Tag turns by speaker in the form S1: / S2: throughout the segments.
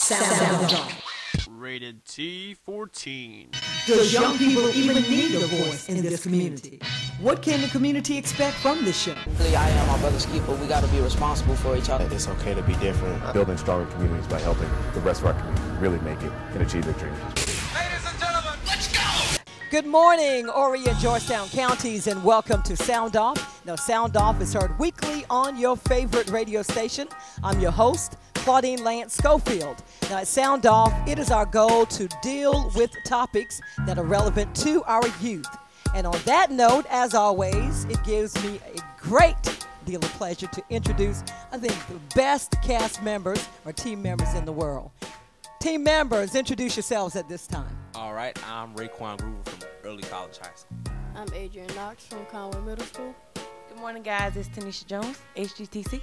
S1: Sound off.
S2: Rated T14.
S1: Does young people even need a voice in this community? What can the community expect from this show?
S3: I am my brother's keeper. We got to be responsible for each other.
S4: It's okay to be different. Building stronger communities by helping the rest of our community really make it and achieve their dreams.
S5: Ladies and gentlemen, let's go!
S6: Good morning, Horry and Georgetown counties, and welcome to Sound Off. Now, Sound Off is heard weekly on your favorite radio station. I'm your host, Claudine Lance Schofield. Now, at Sound Off, it is our goal to deal with topics that are relevant to our youth. And on that note, as always, it gives me a great deal of pleasure to introduce, I think, the best cast members or team members in the world. Team members, introduce yourselves at this time.
S7: All right, I'm Raekwon Groover from Early College High School.
S8: I'm Adrian Knox from Conway Middle School.
S9: Good morning, guys. It's Tanisha Jones, HGTC.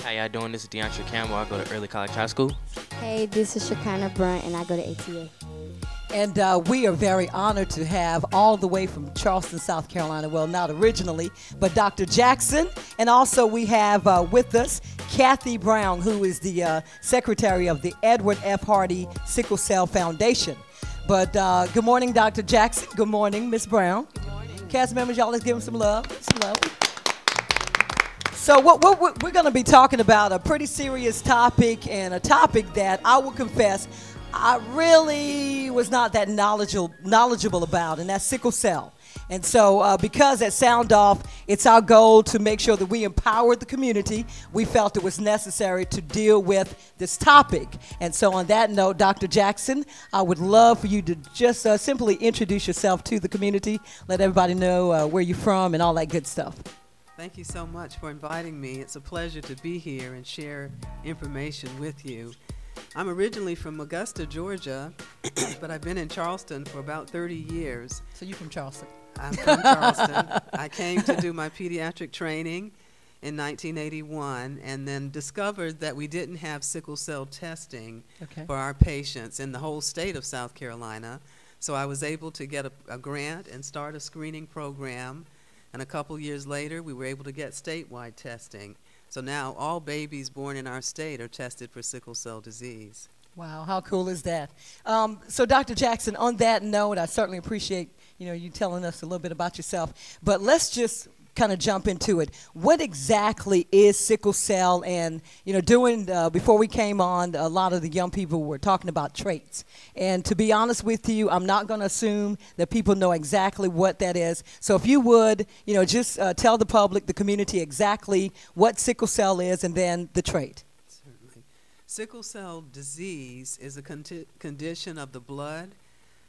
S7: How y'all doing? This is DeAndre Campbell. I go to Early College High School.
S10: Hey, this is Shekinah Brunt, and I go to ATA.
S6: And we are very honored to have all the way from Charleston, South Carolina, well, not originally, but Dr. Jackson. And also we have with us Kathy Brown, who is the secretary of the Edward F. Hardy Sickle Cell Foundation. But good morning, Dr. Jackson. Good morning, Ms. Brown.
S9: Good morning.
S6: Cast members, y'all, let's give them some love. Some love. So what we're going to be talking about a pretty serious topic, and a topic that I will confess I really was not that knowledgeable about, and that's sickle cell. And so because at Sound Off, it's our goal to make sure that we empower the community, we felt it was necessary to deal with this topic. And so on that note, Dr. Jackson, I would love for you to just simply introduce yourself to the community, let everybody know where you're from and all that good stuff.
S11: Thank you so much for inviting me. It's a pleasure to be here and share information with you. I'm originally from Augusta, Georgia, but I've been in Charleston for about 30 years.
S6: So you're from Charleston?
S11: I'm from Charleston. I came to do my pediatric training in 1981 and then discovered that we didn't have sickle cell testing for our patients in the whole state of South Carolina. So I was able to get a grant and start a screening program. And a couple years later, we were able to get statewide testing. So now all babies born in our state are tested for sickle cell disease.
S6: Wow, how cool is that? So Dr. Jackson, on that note, I certainly appreciate you telling us a little bit about yourself. But let's just kind of jump into it. What exactly is sickle cell? And before we came on, a lot of the young people were talking about traits. And to be honest with you, I'm not going to assume that people know exactly what that is. So if you would, just tell the public, the community, exactly what sickle cell is and then the trait.
S11: Certainly. Sickle cell disease is a condition of the blood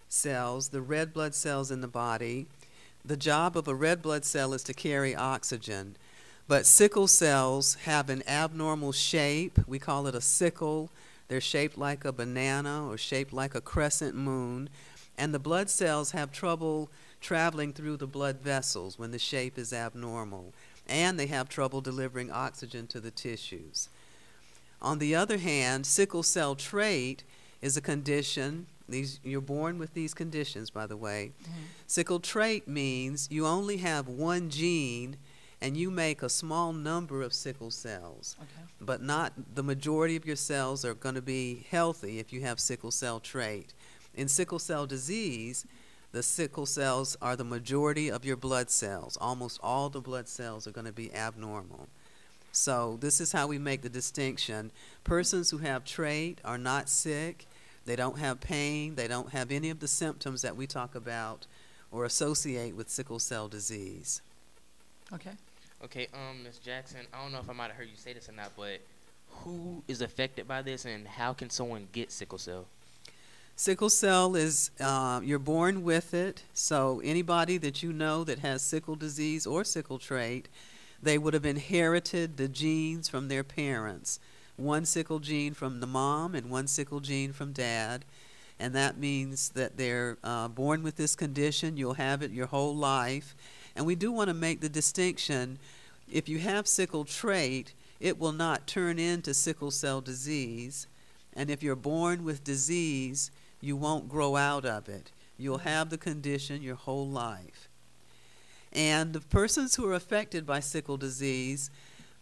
S11: cells, the red blood cells in the body. The job of a red blood cell is to carry oxygen, but sickle cells have an abnormal shape. We call it a sickle. They're shaped like a banana or shaped like a crescent moon, and the blood cells have trouble traveling through the blood vessels when the shape is abnormal, and they have trouble delivering oxygen to the tissues. On the other hand, sickle cell trait is a condition. You're born with these conditions, by the way. Mm-hmm. Sickle trait means you only have one gene and you make a small number of sickle cells, but not the majority of your cells are going to be healthy if you have sickle cell trait. In sickle cell disease, the sickle cells are the majority of your blood cells. Almost all the blood cells are going to be abnormal. So this is how we make the distinction. Persons who have trait are not sick. They don't have pain. They don't have any of the symptoms that we talk about or associate with sickle cell disease.
S6: Okay.
S7: Okay, Ms. Jackson, I don't know if I might have heard you say this or not, but who is affected by this and how can someone get sickle cell?
S11: Sickle cell is, you're born with it, so anybody that you know that has sickle disease or sickle trait, they would have inherited the genes from their parents. One sickle gene from the mom and one sickle gene from dad, and that means that they're born with this condition. You'll have it your whole life. And we do want to make the distinction, if you have sickle trait, it will not turn into sickle cell disease, and if you're born with disease, you won't grow out of it. You'll have the condition your whole life. And the persons who are affected by sickle disease,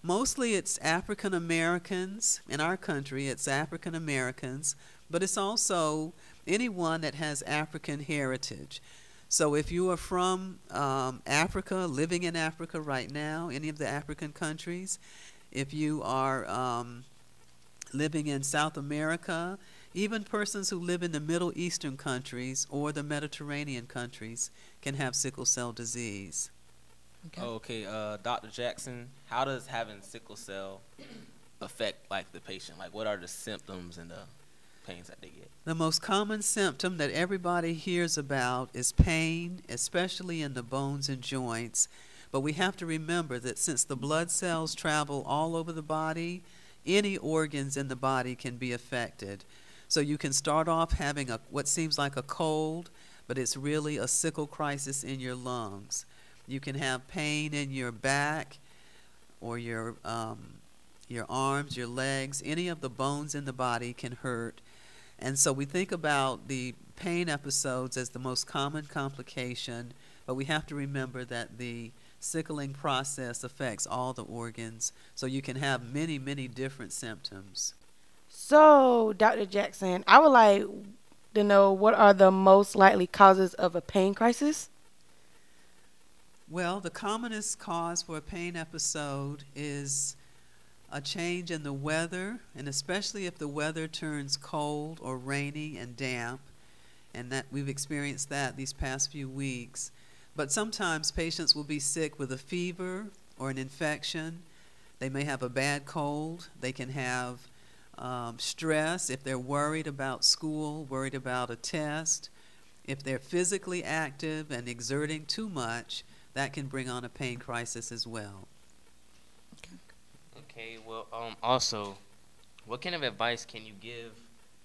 S11: Mostly it's African Americans. In our country, it's African Americans, but it's also anyone that has African heritage. So if you are from Africa, living in Africa right now, any of the African countries, if you are living in South America, even persons who live in the Middle Eastern countries or the Mediterranean countries can have sickle cell disease.
S7: Okay, Dr. Jackson, how does having sickle cell affect like the patient? Like, what are the symptoms and the pains that they get?
S11: The most common symptom that everybody hears about is pain, especially in the bones and joints. But we have to remember that since the blood cells travel all over the body, any organs in the body can be affected. So you can start off having what seems like a cold, but it's really a sickle crisis in your lungs. You can have pain in your back or your arms, your legs. Any of the bones in the body can hurt. And so we think about the pain episodes as the most common complication, but we have to remember that the sickling process affects all the organs, so you can have many, many different symptoms.
S9: So, Dr. Jackson, I would like to know what are the most likely causes of a pain crisis?
S11: Well, the commonest cause for a pain episode is a change in the weather, and especially if the weather turns cold or rainy and damp, and that we've experienced that these past few weeks. But sometimes patients will be sick with a fever or an infection. They may have a bad cold. They can have stress if they're worried about school, worried about a test. If they're physically active and exerting too much, that can bring on a pain crisis as well.
S7: Okay, well, also, what kind of advice can you give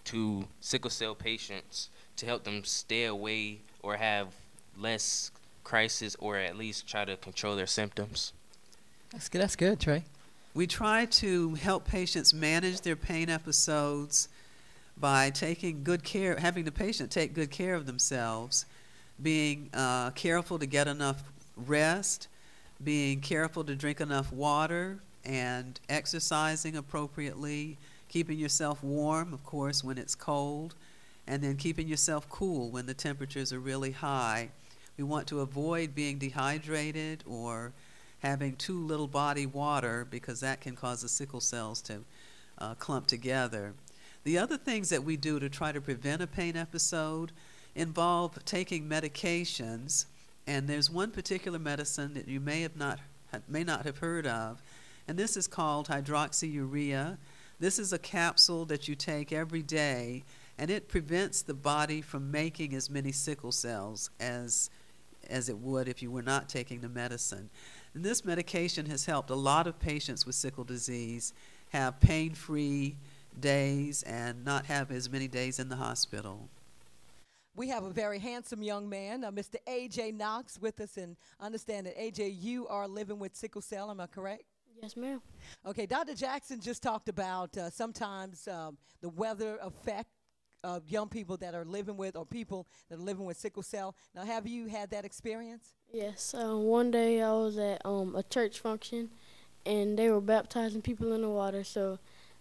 S7: to sickle cell patients to help them stay away or have less crisis, or at least try to control their symptoms?
S6: That's good, Trey.
S11: We try to help patients manage their pain episodes by taking good care, having the patient take good care of themselves, being careful to get enough rest, being careful to drink enough water, and exercising appropriately, keeping yourself warm, of course, when it's cold, and then keeping yourself cool when the temperatures are really high. We want to avoid being dehydrated or having too little body water, because that can cause the sickle cells to clump together. The other things that we do to try to prevent a pain episode involve taking medications, and there's one particular medicine that you may not have heard of, and this is called hydroxyurea. This is a capsule that you take every day, and it prevents the body from making as many sickle cells as it would if you were not taking the medicine. And this medication has helped a lot of patients with sickle disease have pain-free days and not have as many days in the hospital.
S6: We have a very handsome young man, Mr. A.J. Knox, with us, and understand that, A.J., you are living with sickle cell, am I correct?
S8: Yes, ma'am.
S6: Okay, Dr. Jackson just talked about sometimes the weather effect of young people that are living with, or people that are living with sickle cell. Now, have you had that experience?
S8: Yes. One day I was at a church function, and they were baptizing people in the water. So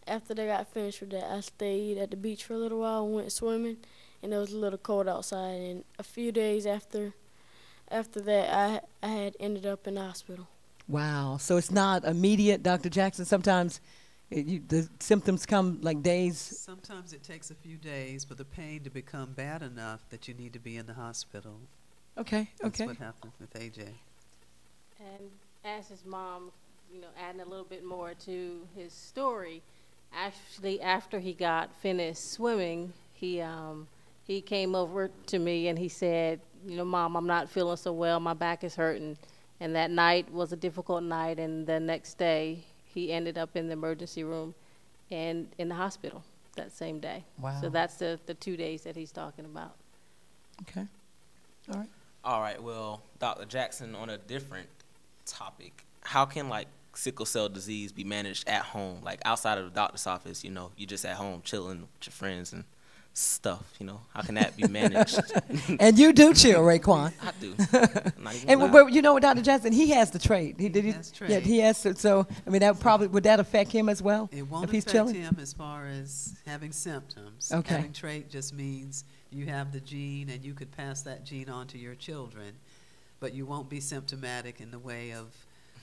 S8: after they got finished with that, I stayed at the beach for a little while and went swimming, and it was a little cold outside. And a few days after that, I had ended up in the hospital.
S6: Wow. So it's not immediate, Dr. Jackson. Sometimes the symptoms come like days.
S11: Sometimes it takes a few days for the pain to become bad enough that you need to be in the hospital.
S6: Okay.
S11: That's what happened with AJ.
S12: And as his mom, adding a little bit more to his story, actually after he got finished swimming, he came over to me and he said, Mom, I'm not feeling so well. My back is hurting. And that night was a difficult night, and the next day he ended up in the emergency room and in the hospital that same day.
S6: Wow.
S12: So that's the 2 days that he's talking about.
S6: Okay. All right.
S7: All right, well, Dr. Jackson, on a different topic, how can sickle cell disease be managed at home, outside of the doctor's office? You just at home chilling with your friends and stuff, you know. How can that be managed?
S6: And you do chill, Raekwon.
S7: I do. Not even
S6: And
S7: lying.
S6: but you know what, Dr. Jackson, he has the trait. He
S11: has trait.
S6: Yeah, he has to, so I mean that probably would that affect him as well?
S11: It won't
S6: if he's
S11: affect
S6: chilling?
S11: him as far as having symptoms.
S6: Okay.
S11: Having trait just means you have the gene and you could pass that gene on to your children, but you won't be symptomatic in the way of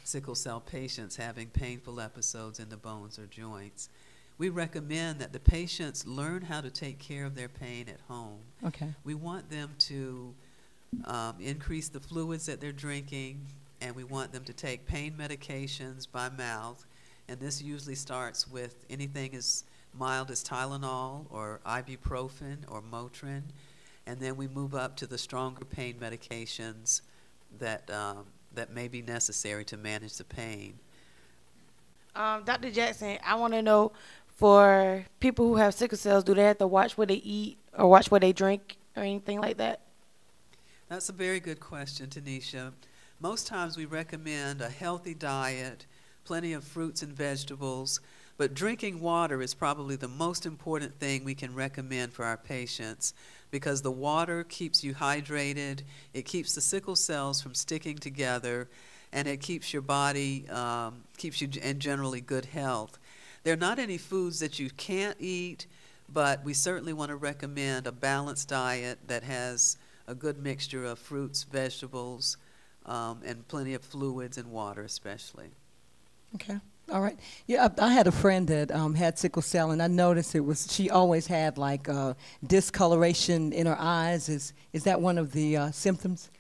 S11: sickle cell patients having painful episodes in the bones or joints. We recommend that the patients learn how to take care of their pain at home.
S6: Okay.
S11: We want them to increase the fluids that they're drinking, and we want them to take pain medications by mouth. And this usually starts with anything as mild as Tylenol or ibuprofen or Motrin. And then we move up to the stronger pain medications that, that may be necessary to manage the pain.
S9: Dr. Jackson, I want to know, for people who have sickle cells, do they have to watch what they eat or watch what they drink or anything like that?
S11: That's a very good question, Tanisha. Most times we recommend a healthy diet, plenty of fruits and vegetables, but drinking water is probably the most important thing we can recommend for our patients, because the water keeps you hydrated, it keeps the sickle cells from sticking together, and it keeps your body, keeps you in generally good health. There are not any foods that you can't eat, but we certainly want to recommend a balanced diet that has a good mixture of fruits, vegetables, and plenty of fluids and water especially.
S6: Okay. All right. Yeah, I had a friend that had sickle cell, and I noticed she always had like discoloration in her eyes. Is that one of the symptoms?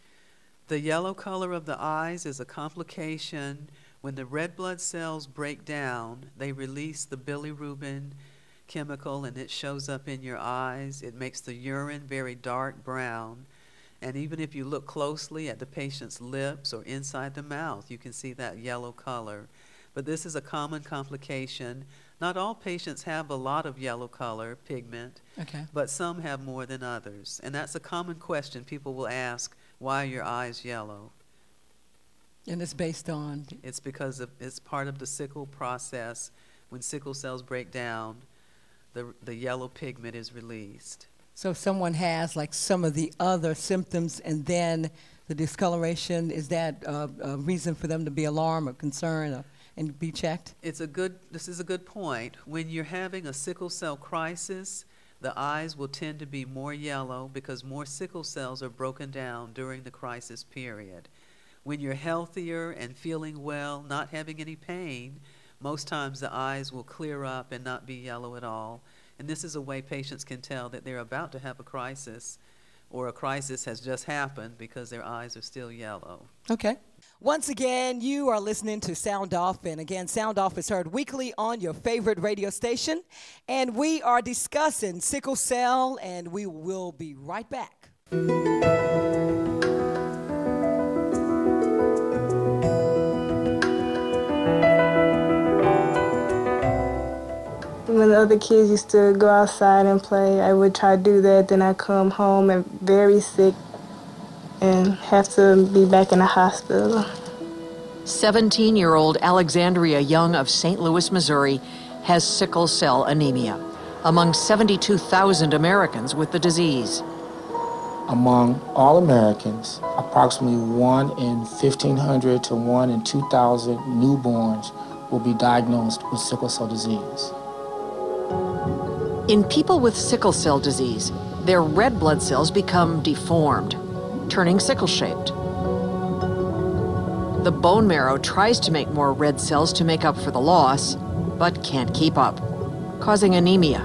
S11: The yellow color of the eyes is a complication. When the red blood cells break down, they release the bilirubin chemical, and it shows up in your eyes. It makes the urine very dark brown. And even if you look closely at the patient's lips or inside the mouth, you can see that yellow color. But this is a common complication. Not all patients have a lot of yellow color pigment, but some have more than others. And that's a common question people will ask, why are your eyes yellow?
S6: And it's based on?
S11: It's because it's part of the sickle process. When sickle cells break down, the yellow pigment is released.
S6: So if someone has like some of the other symptoms and then the discoloration, is that a reason for them to be alarmed or concerned and be checked? This
S11: is a good point. When you're having a sickle cell crisis, the eyes will tend to be more yellow because more sickle cells are broken down during the crisis period. When you're healthier and feeling well, not having any pain, most times the eyes will clear up and not be yellow at all. And this is a way patients can tell that they're about to have a crisis, or a crisis has just happened because their eyes are still yellow.
S6: Okay. Once again, you are listening to Sound Off, and again, Sound Off is heard weekly on your favorite radio station, and we are discussing sickle cell, and we will be right back.
S13: When the other kids used to go outside and play, I would try to do that. Then I'd come home and very sick and have to be back in the hospital.
S14: 17-year-old Alexandria Young of St. Louis, Missouri, has sickle cell anemia, among 72,000 Americans with the disease.
S15: Among all Americans, approximately 1 in 1,500 to 1 in 2,000 newborns will be diagnosed with sickle cell disease.
S14: In people with sickle cell disease, their red blood cells become deformed, turning sickle-shaped. The bone marrow tries to make more red cells to make up for the loss, but can't keep up, causing anemia.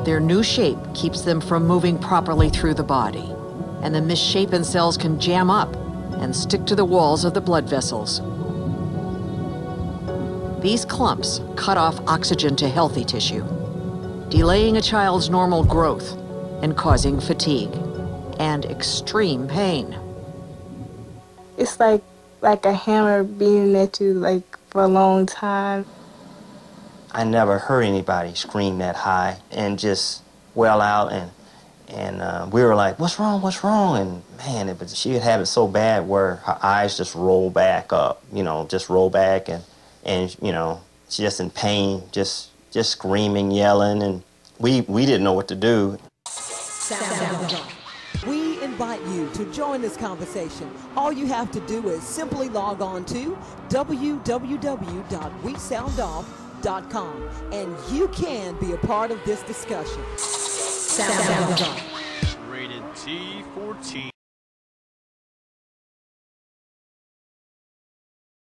S14: Their new shape keeps them from moving properly through the body, and the misshapen cells can jam up and stick to the walls of the blood vessels. These clumps cut off oxygen to healthy tissue, delaying a child's normal growth and causing fatigue and extreme pain.
S13: It's like a hammer beating at you for a long time.
S16: I never heard anybody scream that high and just wail out, and we were like, what's wrong, what's wrong? And man, she would have it so bad where her eyes just roll back up, just roll back, and she's just in pain, just screaming, yelling, and we didn't know what to do.
S6: We invite you to join this conversation. All you have to do is simply log on to www.wesoundoff.com and you can be a part of this discussion.
S2: Rated T14.